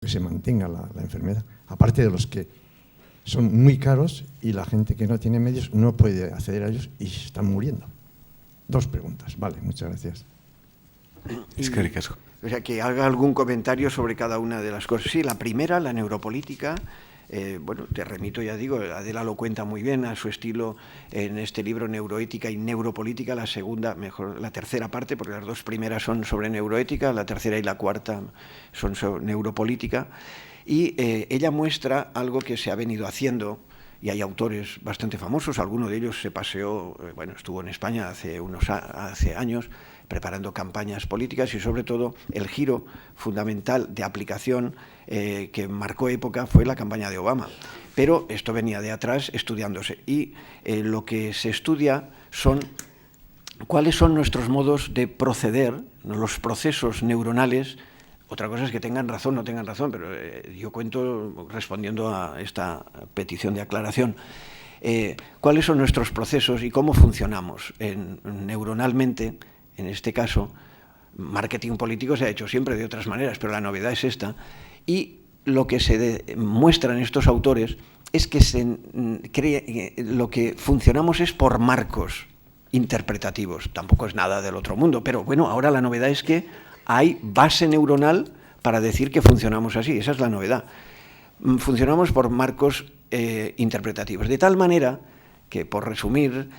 que se mantenga la enfermedad, aparte de los que son muy caros y la gente que no tiene medios no puede acceder a ellos y se están muriendo. 2 preguntas. Vale, muchas gracias. O sea, que haga algún comentario sobre cada una de las cosas. Sí, la primera, la neuropolítica. Bueno, te remito, ya digo, Adela lo cuenta muy bien a su estilo en este libro Neuroética y Neuropolítica. La segunda, mejor, la tercera parte, porque las 2 primeras son sobre neuroética, la tercera y la cuarta son sobre neuropolítica. Y ella muestra algo que se ha venido haciendo, y hay autores bastante famosos, alguno de ellos se paseó, bueno, estuvo en España hace años, preparando campañas políticas, y sobre todo el giro fundamental de aplicación que marcó época fue la campaña de Obama. Pero esto venía de atrás estudiándose, y lo que se estudia son cuáles son nuestros modos de proceder, los procesos neuronales. Otra cosa es que tengan razón o no tengan razón, pero yo cuento, respondiendo a esta petición de aclaración, cuáles son nuestros procesos y cómo funcionamos neuronalmente. En este caso, marketing político se ha hecho siempre de otras maneras, pero la novedad es esta. Y lo que se muestra en estos autores es que lo que funcionamos es por marcos interpretativos. Tampoco es nada del otro mundo, pero bueno, ahora la novedad es que hay base neuronal para decir que funcionamos así. Esa es la novedad. Funcionamos por marcos interpretativos. De tal manera que, por resumir,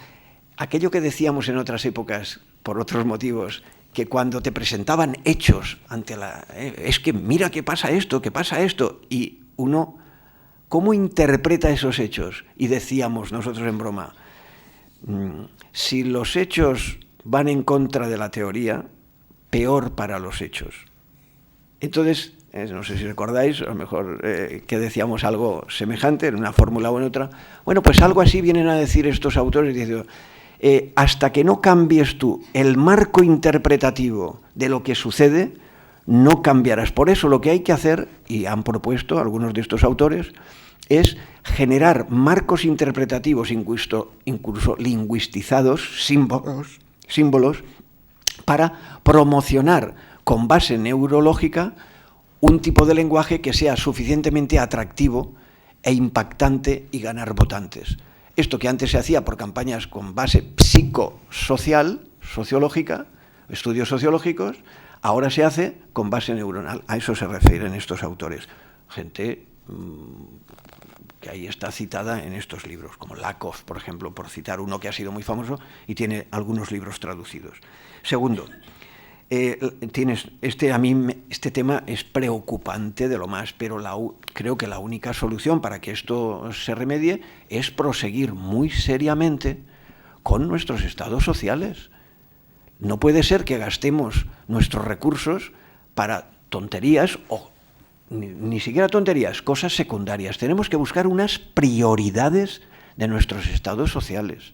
aquello que decíamos en otras épocas, por otros motivos, que cuando te presentaban hechos ante es que mira que pasa esto, y uno, ¿cómo interpreta esos hechos? Y decíamos nosotros en broma, si los hechos van en contra de la teoría, peor para los hechos. Entonces, no sé si recordáis, a lo mejor que decíamos algo semejante en una fórmula o en otra. Bueno, pues algo así vienen a decir estos autores, diciendo, hasta que no cambies tú el marco interpretativo de lo que sucede, no cambiarás. Por eso lo que hay que hacer, y han propuesto algunos de estos autores, es generar marcos interpretativos, incluso lingüistizados, símbolos, para promocionar con base neurológica un tipo de lenguaje que sea suficientemente atractivo e impactante y ganar votantes. Esto que antes se hacía por campañas con base psicosocial, sociológica, estudios sociológicos, ahora se hace con base neuronal. A eso se refieren estos autores. Gente que ahí está citada en estos libros, como Lakoff, por ejemplo, por citar uno que ha sido muy famoso y tiene algunos libros traducidos. Segundo, este tema es preocupante de lo más, pero creo que la única solución para que esto se remedie es proseguir muy seriamente con nuestros estados sociales. No puede ser que gastemos nuestros recursos para tonterías o ni siquiera tonterías, cosas secundarias. Tenemos que buscar unas prioridades de nuestros estados sociales.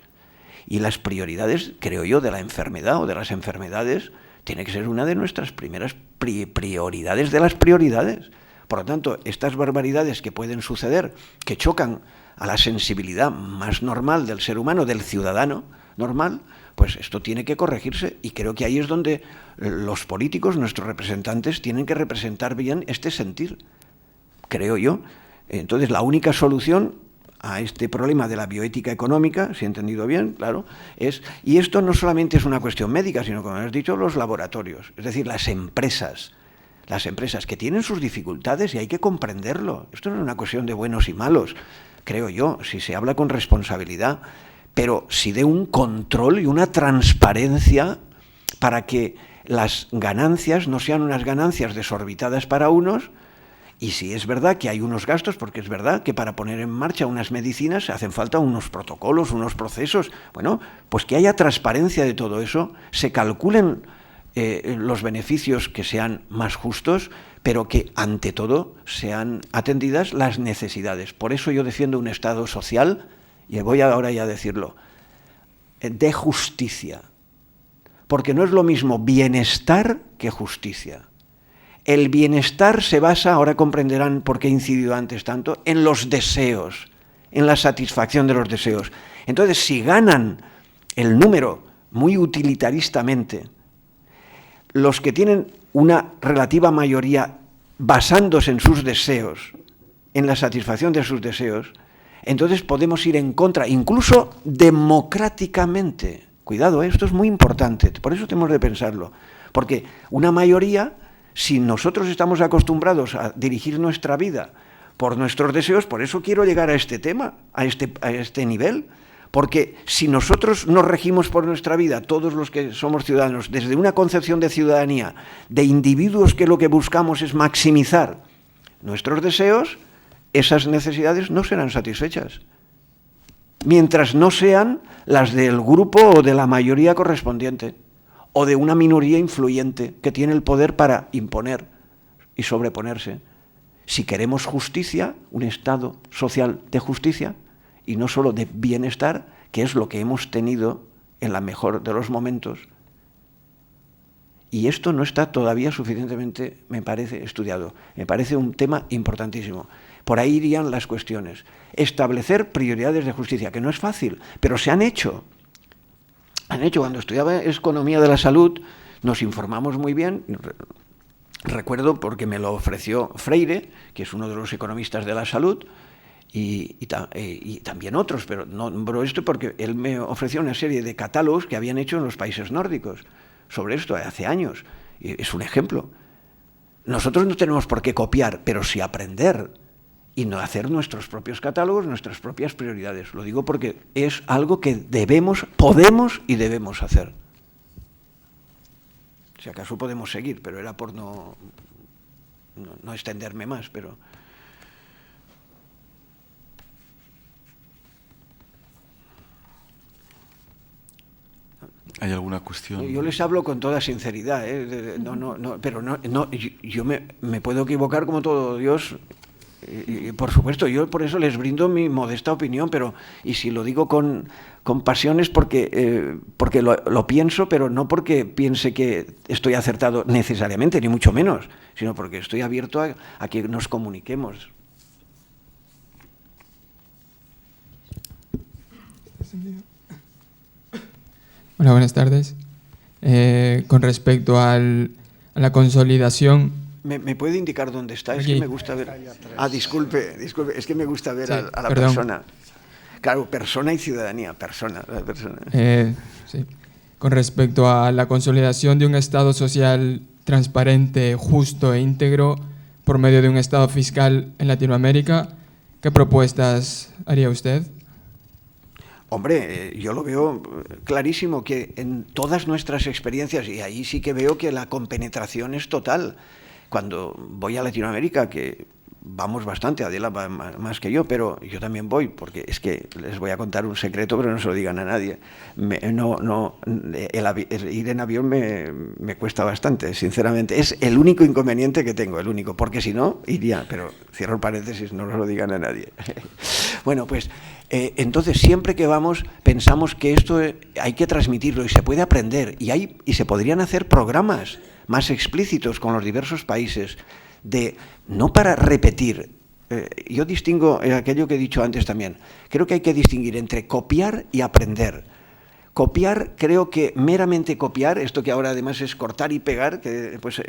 Y las prioridades, creo yo, de la enfermedad o de las enfermedades, tiene que ser una de nuestras primeras prioridades de las prioridades. Por lo tanto, estas barbaridades que pueden suceder, que chocan a la sensibilidad más normal del ser humano, del ciudadano normal, pues esto tiene que corregirse, y creo que ahí es donde los políticos, nuestros representantes, tienen que representar bien este sentir, creo yo. Entonces, la única solución a este problema de la bioética económica, si he entendido bien, claro, y esto no solamente es una cuestión médica, sino, como has dicho, los laboratorios, es decir, las empresas que tienen sus dificultades, y hay que comprenderlo. Esto no es una cuestión de buenos y malos, creo yo, si se habla con responsabilidad, pero sí de un control y una transparencia para que las ganancias no sean unas ganancias desorbitadas para unos. Y si es verdad que hay unos gastos, porque es verdad que para poner en marcha unas medicinas hacen falta unos protocolos, unos procesos, bueno, pues que haya transparencia de todo eso, se calculen los beneficios que sean más justos, pero que ante todo sean atendidas las necesidades. Por eso yo defiendo un Estado social, y voy ahora ya a decirlo, de justicia, porque no es lo mismo bienestar que justicia. El bienestar se basa, ahora comprenderán por qué he incidido antes tanto, en los deseos, en la satisfacción de los deseos. Entonces, si ganan el número muy utilitaristamente, los que tienen una relativa mayoría basándose en sus deseos, en la satisfacción de sus deseos, entonces podemos ir en contra, incluso democráticamente. Cuidado, esto es muy importante, por eso tenemos de pensarlo. Porque una mayoría, si nosotros estamos acostumbrados a dirigir nuestra vida por nuestros deseos, por eso quiero llegar a este tema, a este nivel. Porque si nosotros nos regimos por nuestra vida, todos los que somos ciudadanos, desde una concepción de ciudadanía, de individuos que lo que buscamos es maximizar nuestros deseos, esas necesidades no serán satisfechas. Mientras no sean las del grupo o de la mayoría correspondiente, o de una minoría influyente que tiene el poder para imponer y sobreponerse. Si queremos justicia, un Estado social de justicia, y no solo de bienestar, que es lo que hemos tenido en la mejor de los momentos. Y esto no está todavía suficientemente, me parece, estudiado. Me parece un tema importantísimo. Por ahí irían las cuestiones. Establecer prioridades de justicia, que no es fácil, pero se han hecho. Cuando estudiaba Economía de la Salud, nos informamos muy bien. Recuerdo porque me lo ofreció Freire, que es uno de los economistas de la salud, y también otros, pero no nombro esto porque él me ofreció una serie de catálogos que habían hecho en los países nórdicos sobre esto hace años. Y es un ejemplo. Nosotros no tenemos por qué copiar, pero sí aprender y no hacer nuestros propios catálogos, nuestras propias prioridades. Lo digo porque es algo que podemos y debemos hacer. Si acaso podemos seguir, pero era por no extenderme más, pero... ¿Hay alguna cuestión? Yo les hablo con toda sinceridad, pero yo me puedo equivocar como todo Dios, y por supuesto, yo por eso les brindo mi modesta opinión, y si lo digo con pasión es porque lo pienso, pero no porque piense que estoy acertado necesariamente, ni mucho menos, sino porque estoy abierto a que nos comuniquemos. Hola, buenas tardes. Con respecto a la consolidación... ¿Me puede indicar dónde está? Es Aquí. que me gusta ver... disculpe, es que me gusta ver Sí, a la perdón. persona. Claro, persona y ciudadanía, persona. Sí. Con respecto a la consolidación de un Estado social transparente, justo e íntegro por medio de un Estado fiscal en Latinoamérica, ¿qué propuestas haría usted? Hombre, yo lo veo clarísimo que en todas nuestras experiencias, y ahí sí que veo que la compenetración es total. Cuando voy a Latinoamérica, que vamos bastante, Adela va más que yo, pero yo también voy, porque es que les voy a contar un secreto, pero no se lo digan a nadie. Ir en avión me cuesta bastante, sinceramente. Es el único inconveniente que tengo, el único, porque si no, iría, pero cierro el paréntesis, no se lo digan a nadie. Bueno, pues entonces siempre que vamos pensamos que esto hay que transmitirlo y se puede aprender y se podrían hacer programas más explícitos con los diversos países, no para repetir. Yo distingo aquello que he dicho antes también. Creo que hay que distinguir entre copiar y aprender. Copiar, creo que meramente copiar, esto que ahora además es cortar y pegar, que pues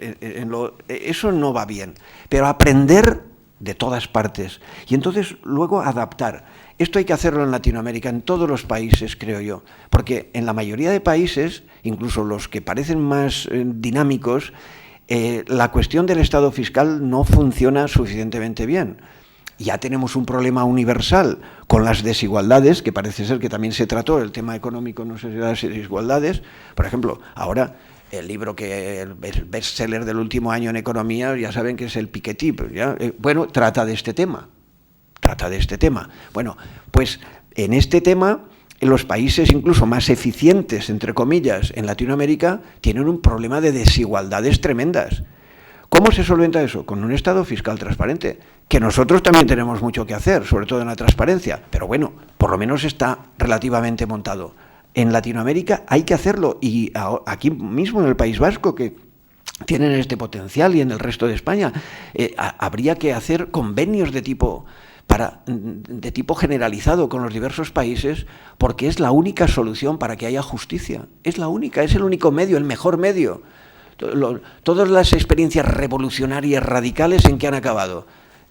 eso no va bien. Pero aprender de todas partes y entonces luego adaptar. Esto hay que hacerlo en Latinoamérica, en todos los países, creo yo, porque en la mayoría de países, incluso los que parecen más dinámicos, la cuestión del Estado fiscal no funciona suficientemente bien. Ya tenemos un problema universal con las desigualdades, que parece ser que también se trató, el tema económico, no sé si las desigualdades. Por ejemplo, ahora el libro el bestseller del último año en economía, ya saben que es el Piketty, bueno, trata de este tema. Bueno, pues en este tema, los países incluso más eficientes, entre comillas, en Latinoamérica, tienen un problema de desigualdades tremendas. ¿Cómo se solventa eso? Con un Estado fiscal transparente, que nosotros también tenemos mucho que hacer, sobre todo en la transparencia, pero bueno, por lo menos está relativamente montado. En Latinoamérica hay que hacerlo, y aquí mismo en el País Vasco, que tienen este potencial, y en el resto de España, habría que hacer convenios de tipo generalizado con los diversos países, porque es la única solución para que haya justicia. Es la única, es el único medio, el mejor medio. Todas las experiencias revolucionarias radicales, ¿en qué han acabado?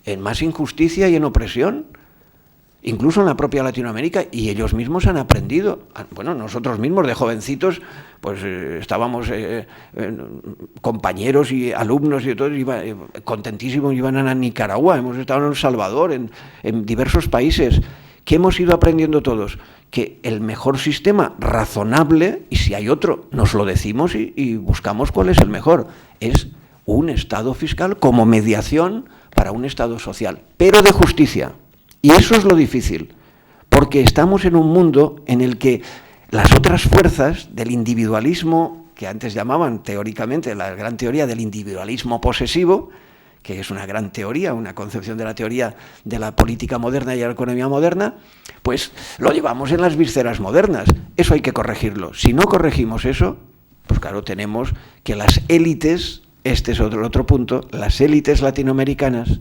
En más injusticia y en opresión. Incluso en la propia Latinoamérica, y ellos mismos han aprendido. Bueno, nosotros mismos de jovencitos, pues estábamos compañeros y alumnos y todos contentísimos, iban a Nicaragua, hemos estado en El Salvador, en diversos países. ¿Qué hemos ido aprendiendo todos? Que el mejor sistema razonable, y si hay otro, nos lo decimos y buscamos cuál es el mejor, es un Estado fiscal como mediación para un Estado social, pero de justicia. Y eso es lo difícil, porque estamos en un mundo en el que las otras fuerzas del individualismo, que antes llamaban teóricamente la gran teoría del individualismo posesivo, que es una gran teoría, una concepción de la teoría de la política moderna y de la economía moderna, pues lo llevamos en las vísceras modernas. Eso hay que corregirlo. Si no corregimos eso, pues claro, tenemos que las élites, este es otro punto, las élites latinoamericanas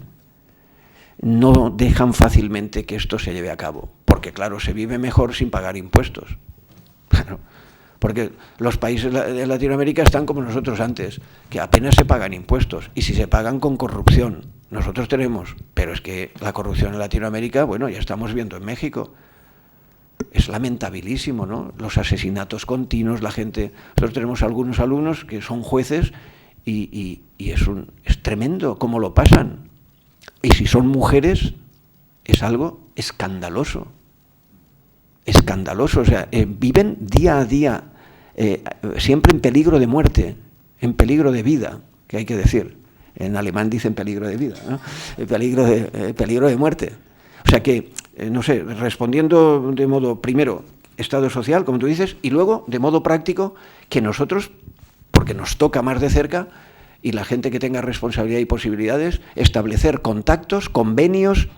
no dejan fácilmente que esto se lleve a cabo, porque claro, se vive mejor sin pagar impuestos. Claro, porque los países de Latinoamérica están como nosotros antes, que apenas se pagan impuestos, y si se pagan con corrupción. Nosotros tenemos, pero es que la corrupción en Latinoamérica, bueno, ya estamos viendo en México. Es lamentabilísimo, ¿no? Los asesinatos continuos, la gente... Nosotros tenemos algunos alumnos que son jueces y es tremendo cómo lo pasan. Y si son mujeres, es algo escandaloso. Escandaloso, o sea, viven día a día, siempre en peligro de muerte, en peligro de vida, que hay que decir. En alemán dicen peligro de vida, ¿no? Peligro de muerte. O sea que, no sé, respondiendo de modo, primero, Estado social, como tú dices, y luego, de modo práctico, que nosotros, porque nos toca más de cerca, y la gente que tenga responsabilidad y posibilidades, establecer contactos, convenios,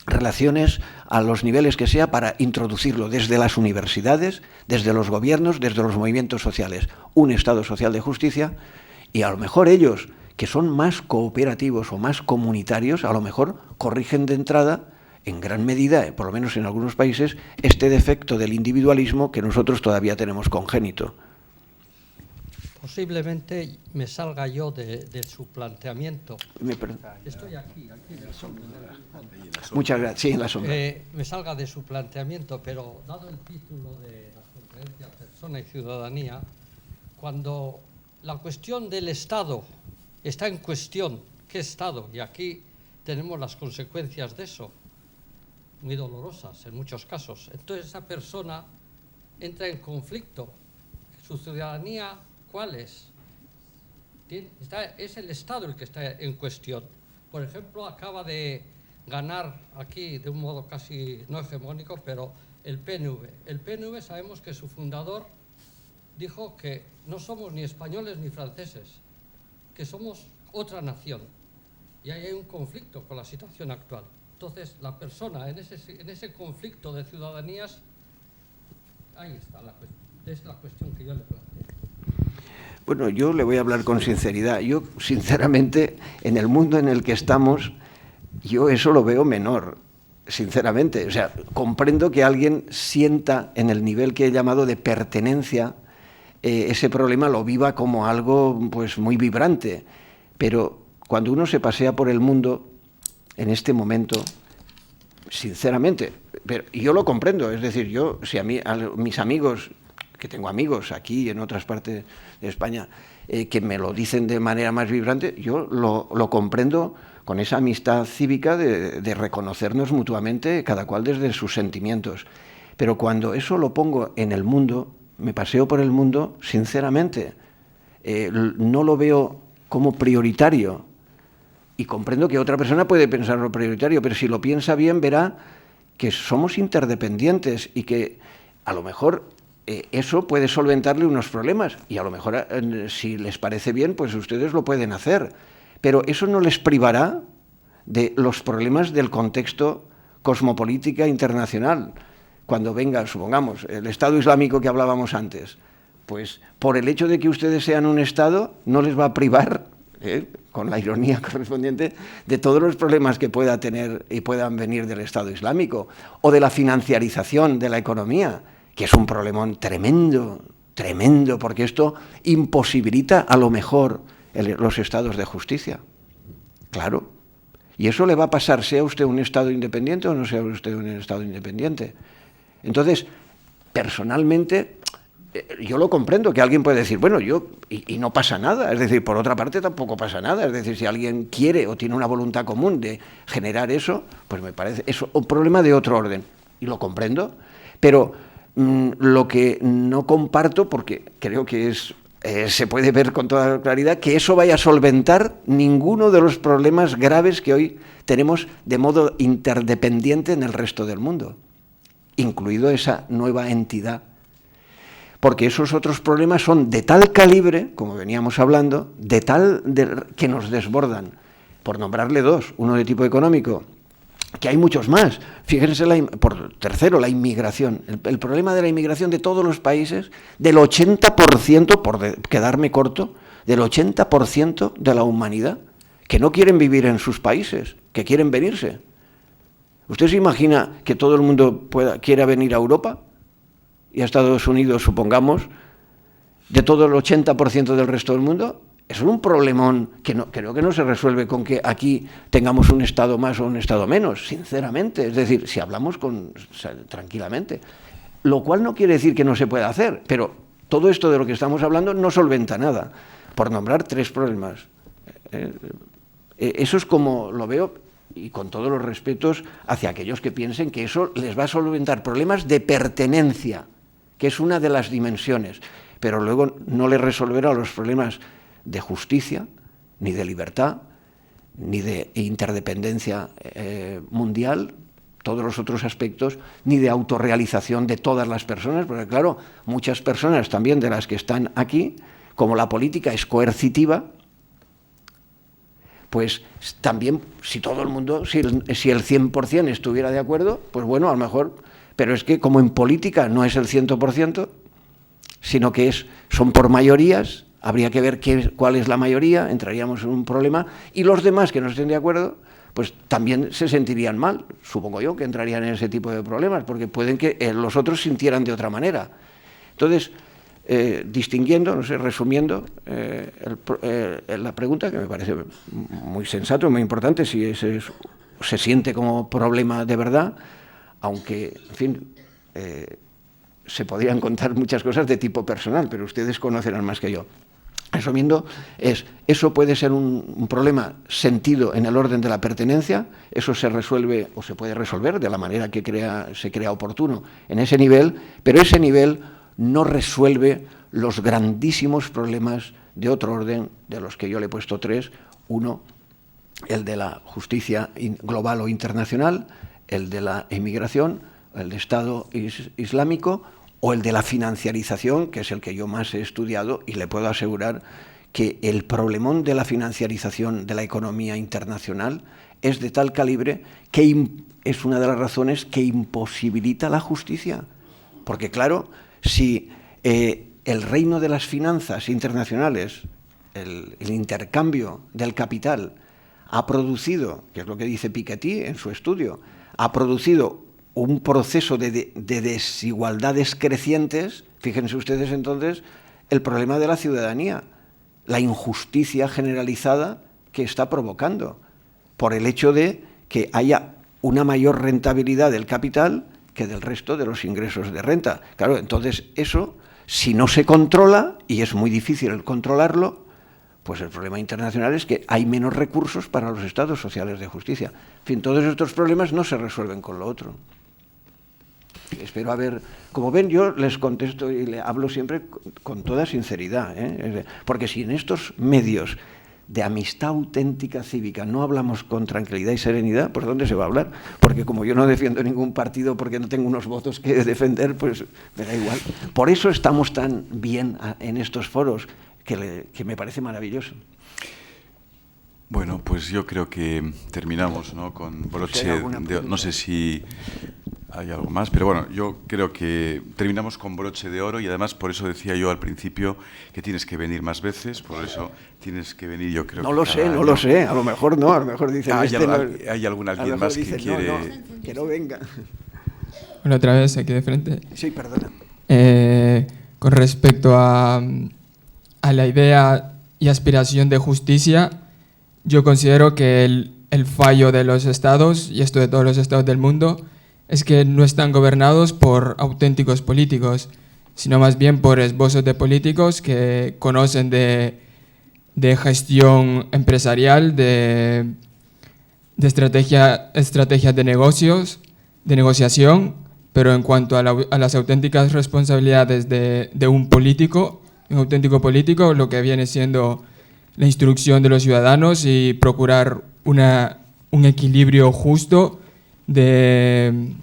relaciones a los niveles que sea para introducirlo desde las universidades, desde los gobiernos, desde los movimientos sociales, un Estado social de justicia, y a lo mejor ellos, que son más cooperativos o más comunitarios, a lo mejor corrigen de entrada, en gran medida, por lo menos en algunos países, este defecto del individualismo que nosotros todavía tenemos congénito. Posiblemente me salga yo de su planteamiento. Estoy aquí en la sombra. Muchas gracias. Sí, en la sombra. Me salga de su planteamiento, pero dado el título de la conferencia Persona y Ciudadanía, cuando la cuestión del Estado está en cuestión, ¿qué Estado? Y aquí tenemos las consecuencias de eso, muy dolorosas en muchos casos. Entonces esa persona entra en conflicto. Su ciudadanía, ¿cuál es? Es el Estado el que está en cuestión. Por ejemplo, acaba de ganar aquí de un modo casi no hegemónico, pero el PNV. El PNV sabemos que su fundador dijo que no somos ni españoles ni franceses, que somos otra nación. Y ahí hay un conflicto con la situación actual. Entonces, la persona en ese conflicto de ciudadanías, ahí está es la cuestión que yo le planteo. Bueno, yo le voy a hablar con sinceridad. Yo, sinceramente, en el mundo en el que estamos, yo eso lo veo menor, sinceramente. O sea, comprendo que alguien sienta en el nivel que he llamado de pertenencia, ese problema lo viva como algo pues muy vibrante. Pero cuando uno se pasea por el mundo, en este momento, sinceramente, y yo lo comprendo, es decir, yo, si a mis amigos, que tengo amigos aquí y en otras partes de España, que me lo dicen de manera más vibrante, yo lo comprendo con esa amistad cívica de reconocernos mutuamente, cada cual desde sus sentimientos. Pero cuando eso lo pongo en el mundo, me paseo por el mundo, sinceramente, no lo veo como prioritario. Y comprendo que otra persona puede pensarlo prioritario, pero si lo piensa bien verá que somos interdependientes y que a lo mejor eso puede solventarle unos problemas y a lo mejor si les parece bien, pues ustedes lo pueden hacer. Pero eso no les privará de los problemas del contexto cosmopolítica internacional. Cuando venga, supongamos, el Estado Islámico que hablábamos antes, pues por el hecho de que ustedes sean un Estado no les va a privar, con la ironía correspondiente, de todos los problemas que pueda tener y puedan venir del Estado Islámico o de la financiarización de la economía, que es un problemón tremendo, tremendo, porque esto imposibilita a lo mejor los estados de justicia. Claro. Y eso le va a pasar, sea usted un estado independiente o no sea usted un estado independiente. Entonces, personalmente, yo lo comprendo, que alguien puede decir, bueno, y no pasa nada. Es decir, por otra parte tampoco pasa nada. Es decir, si alguien quiere o tiene una voluntad común de generar eso, pues me parece eso un problema de otro orden. Y lo comprendo, pero lo que no comparto, porque creo que se puede ver con toda claridad, que eso vaya a solventar ninguno de los problemas graves que hoy tenemos de modo interdependiente en el resto del mundo, incluido esa nueva entidad. Porque esos otros problemas son de tal calibre, como veníamos hablando, que nos desbordan. Por nombrarle dos, uno de tipo económico, que hay muchos más. Fíjense, tercero, la inmigración. El problema de la inmigración de todos los países, del 80%, por quedarme corto, del 80% de la humanidad, que no quieren vivir en sus países, que quieren venirse. ¿Usted se imagina que todo el mundo quiera venir a Europa y a Estados Unidos, supongamos, de todo el 80% del resto del mundo? Es un problemón que creo que no se resuelve con que aquí tengamos un Estado más o un Estado menos, sinceramente. Es decir, si hablamos tranquilamente. Lo cual no quiere decir que no se pueda hacer, pero todo esto de lo que estamos hablando no solventa nada. Por nombrar tres problemas. Eso es como lo veo, y con todos los respetos hacia aquellos que piensen que eso les va a solventar problemas de pertenencia, que es una de las dimensiones, pero luego no les resolverá los problemas de justicia, ni de libertad, ni de interdependencia mundial, todos los otros aspectos, ni de autorrealización de todas las personas, porque claro, muchas personas también de las que están aquí, como la política es coercitiva, pues también si todo el mundo, si el 100% estuviera de acuerdo, pues bueno, a lo mejor, pero es que como en política no es el 100%, sino que son por mayorías. Habría que ver cuál es la mayoría, entraríamos en un problema, y los demás que no estén de acuerdo, pues también se sentirían mal, supongo yo, que entrarían en ese tipo de problemas, porque pueden que los otros sintieran de otra manera. Entonces, distinguiendo, no sé, resumiendo la pregunta, que me parece muy sensato, muy importante, si se siente como problema de verdad, aunque, en fin, se podrían contar muchas cosas de tipo personal, pero ustedes conocerán más que yo. Resumiendo, eso puede ser un problema sentido en el orden de la pertenencia, eso se resuelve o se puede resolver de la manera que se crea oportuno en ese nivel, pero ese nivel no resuelve los grandísimos problemas de otro orden, de los que yo le he puesto tres. Uno, el de la justicia global o internacional, el de la inmigración, el de Estado Islámico, o el de la financiarización, que es el que yo más he estudiado, y le puedo asegurar que el problemón de la financiarización de la economía internacional es de tal calibre que es una de las razones que imposibilita la justicia. Porque claro, si el reino de las finanzas internacionales, el intercambio del capital, ha producido, que es lo que dice Piketty en su estudio, ha producido un proceso de desigualdades crecientes, fíjense ustedes entonces el problema de la ciudadanía, la injusticia generalizada que está provocando por el hecho de que haya una mayor rentabilidad del capital que del resto de los ingresos de renta. Claro, entonces eso, si no se controla, y es muy difícil controlarlo, pues el problema internacional es que hay menos recursos para los estados sociales de justicia. En fin, todos estos problemas no se resuelven con lo otro. Espero haber... Como ven, yo les contesto y le hablo siempre con toda sinceridad, porque si en estos medios de amistad auténtica cívica no hablamos con tranquilidad y serenidad, ¿por dónde se va a hablar? Porque como yo no defiendo ningún partido porque no tengo unos votos que defender, pues me da igual. Por eso estamos tan bien en estos foros, que me parece maravilloso. Bueno, pues yo creo que terminamos, ¿no?, con broche de... No sé si hay algo más, pero bueno, yo creo que terminamos con broche de oro, y además por eso decía yo al principio que tienes que venir más veces, por eso tienes que venir, yo creo que... No lo sé, a lo mejor no, a lo mejor dicen... ¿Hay alguien más que quiere...? Que no venga. Bueno, otra vez aquí de frente. Sí, perdona. con respecto a la idea y aspiración de justicia, yo considero que el fallo de los estados, y esto de todos los estados del mundo, es que no están gobernados por auténticos políticos, sino más bien por esbozos de políticos que conocen de gestión empresarial, de estrategias de negocios, de negociación, pero en cuanto a las auténticas responsabilidades de un político, un auténtico político, lo que viene siendo la instrucción de los ciudadanos y procurar un equilibrio justo del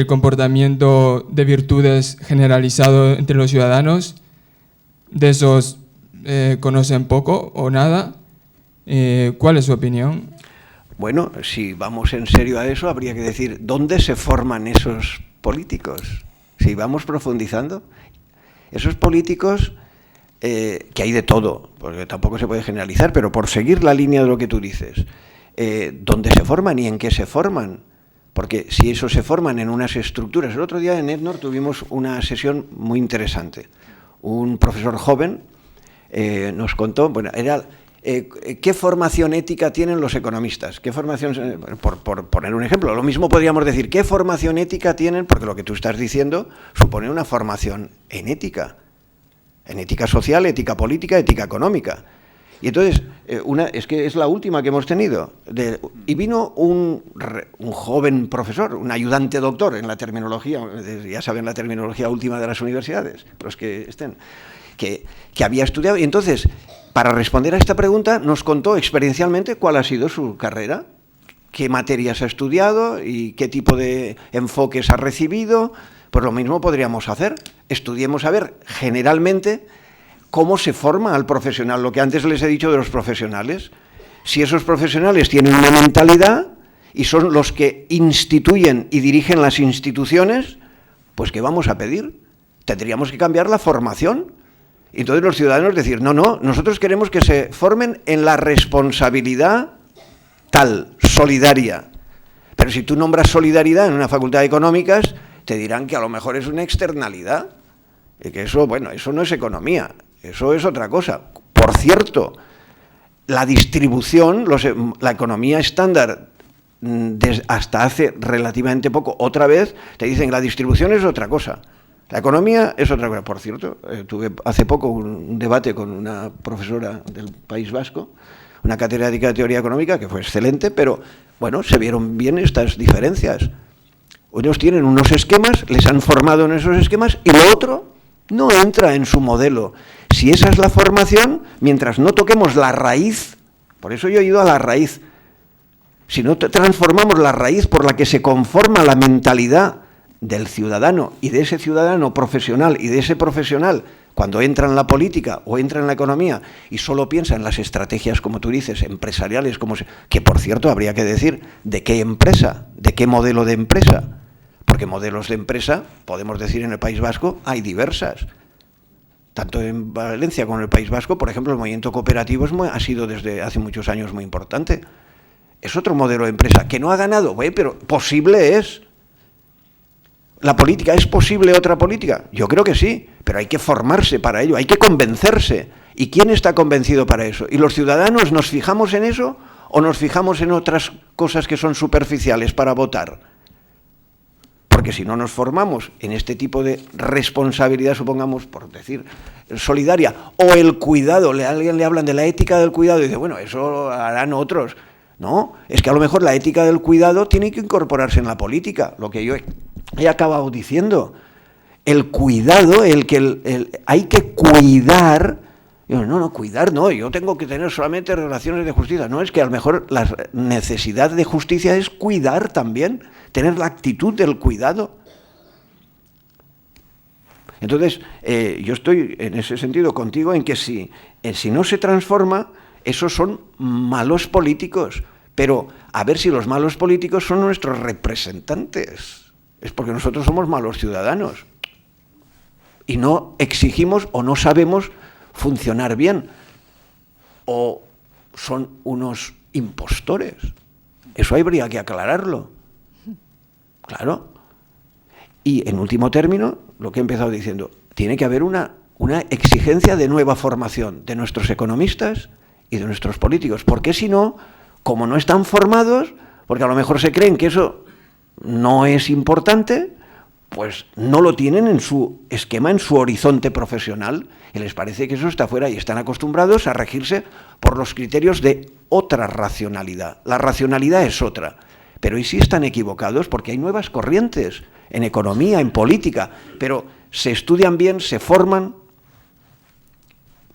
comportamiento de virtudes generalizado entre los ciudadanos. De esos conocen poco o nada. ¿Cuál es su opinión? Bueno, si vamos en serio a eso, habría que decir, ¿dónde se forman esos políticos? Si vamos profundizando, esos políticos, que hay de todo, porque tampoco se puede generalizar, pero por seguir la línea de lo que tú dices, ¿dónde se forman y en qué se forman? Porque si eso se forman en unas estructuras... El otro día en EdNor tuvimos una sesión muy interesante. Un profesor joven nos contó, bueno, era... ¿qué formación ética tienen los economistas? ¿Qué formación, por poner un ejemplo, lo mismo podríamos decir, ¿qué formación ética tienen? Porque lo que tú estás diciendo supone una formación en ética social, ética política, ética económica. Y entonces, es que es la última que hemos tenido. Y vino un joven profesor, un ayudante doctor en la terminología, ya saben la terminología última de las universidades, los que estén, que había estudiado. Y entonces, para responder a esta pregunta, nos contó experiencialmente cuál ha sido su carrera, qué materias ha estudiado y qué tipo de enfoques ha recibido. Pues lo mismo podríamos hacer. Estudiemos a ver, generalmente, cómo se forma al profesional, lo que antes les he dicho de los profesionales. Si esos profesionales tienen una mentalidad y son los que instituyen y dirigen las instituciones, pues ¿qué vamos a pedir? Tendríamos que cambiar la formación. Y entonces los ciudadanos decir, no, nosotros queremos que se formen en la responsabilidad tal, solidaria. Pero si tú nombras solidaridad en una facultad de económicas, te dirán que a lo mejor es una externalidad. Y que eso, bueno, eso no es economía, eso es otra cosa. Por cierto, la distribución, la economía estándar, hasta hace relativamente poco, otra vez, te dicen que la distribución es otra cosa. La economía es otra cosa. Por cierto, tuve hace poco un debate con una profesora del País Vasco, una catedrática de teoría económica, que fue excelente, pero, bueno, se vieron bien estas diferencias. Ellos tienen unos esquemas, les han formado en esos esquemas, y lo otro no entra en su modelo. Si esa es la formación, mientras no toquemos la raíz, por eso yo he ido a la raíz, si no transformamos la raíz por la que se conforma la mentalidad del ciudadano y de ese ciudadano profesional y de ese profesional cuando entra en la política o entra en la economía y solo piensa en las estrategias, como tú dices, empresariales, que por cierto habría que decir de qué empresa, de qué modelo de empresa, porque modelos de empresa, podemos decir en el País Vasco, hay diversas. Tanto en Valencia como en el País Vasco, por ejemplo, el movimiento cooperativo ha sido desde hace muchos años muy importante. Es otro modelo de empresa, que no ha ganado, pero posible es. ¿La política es posible otra política? Yo creo que sí, pero hay que formarse para ello, hay que convencerse. ¿Y quién está convencido para eso? ¿Y los ciudadanos nos fijamos en eso o nos fijamos en otras cosas que son superficiales para votar? Porque si no nos formamos en este tipo de responsabilidad, supongamos, por decir, solidaria, o el cuidado, a alguien le hablan de la ética del cuidado y dice, bueno, eso harán otros. No, es que a lo mejor la ética del cuidado tiene que incorporarse en la política, lo que yo he acabado diciendo. El cuidado, hay que cuidar. No, cuidar no, yo tengo que tener solamente relaciones de justicia. No, es que a lo mejor la necesidad de justicia es cuidar también, tener la actitud del cuidado. Entonces, yo estoy en ese sentido contigo en que si no se transforma, esos son malos políticos. Pero a ver si los malos políticos son nuestros representantes. Es porque nosotros somos malos ciudadanos. Y no exigimos o no sabemos funcionar bien. O son unos impostores. Eso habría que aclararlo. Claro. Y en último término, lo que he empezado diciendo, tiene que haber una exigencia de nueva formación de nuestros economistas y de nuestros políticos, porque si no, como no están formados, porque a lo mejor se creen que eso no es importante, pues no lo tienen en su esquema, en su horizonte profesional, y les parece que eso está fuera y están acostumbrados a regirse por los criterios de otra racionalidad. La racionalidad es otra, pero ¿y si están equivocados? Porque hay nuevas corrientes en economía, en política, pero se estudian bien, se forman.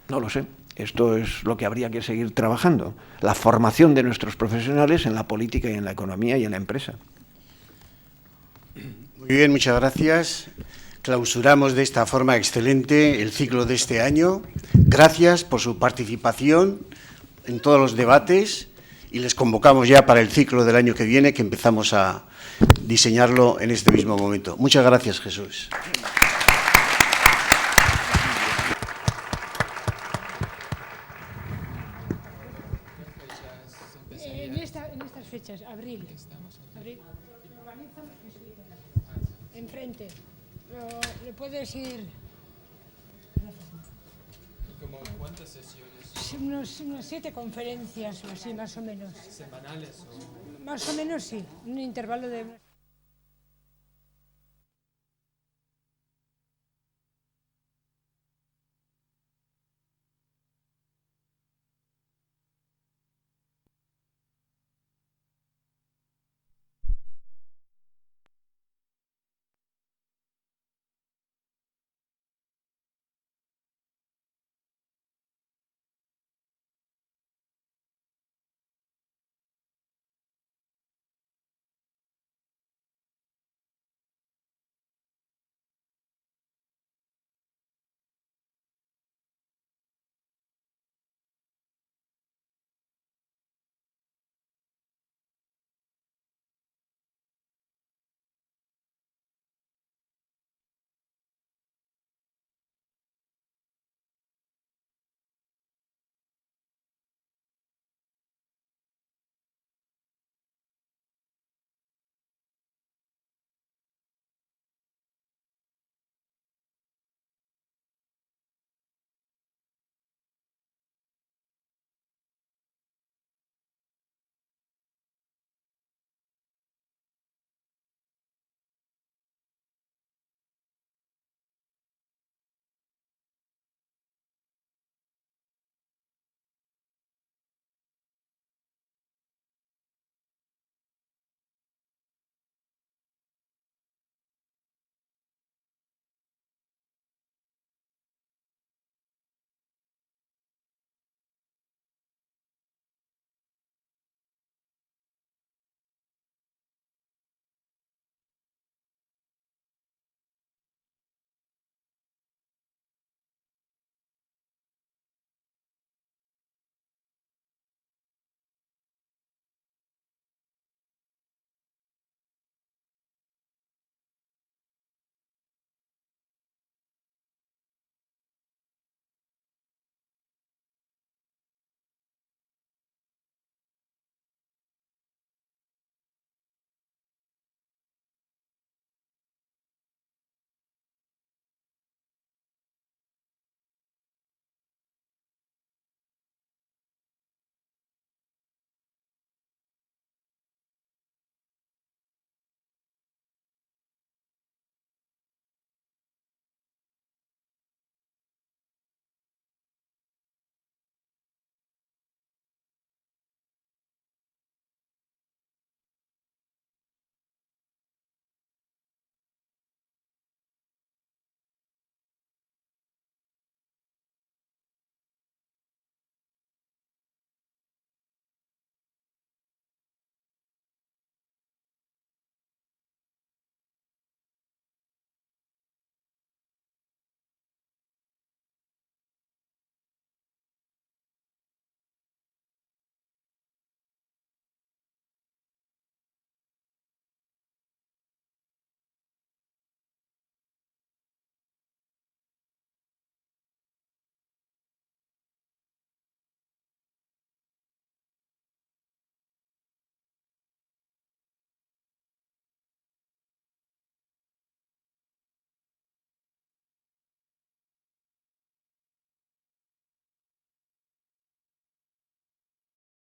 No lo sé. Esto es lo que habría que seguir trabajando, la formación de nuestros profesionales en la política y en la economía y en la empresa. Muy bien, muchas gracias. Clausuramos de esta forma excelente el ciclo de este año. Gracias por su participación en todos los debates y les convocamos ya para el ciclo del año que viene, que empezamos a diseñarlo en este mismo momento. Muchas gracias, Jesús. En estas fechas, abril. Lo organizan los jesuitas, enfrente. ¿Le puedes ir? ¿Cómo cuántas sesiones? Unas 7 conferencias o así, más o menos. ¿Semanales o...? Más o menos sí, un intervalo de...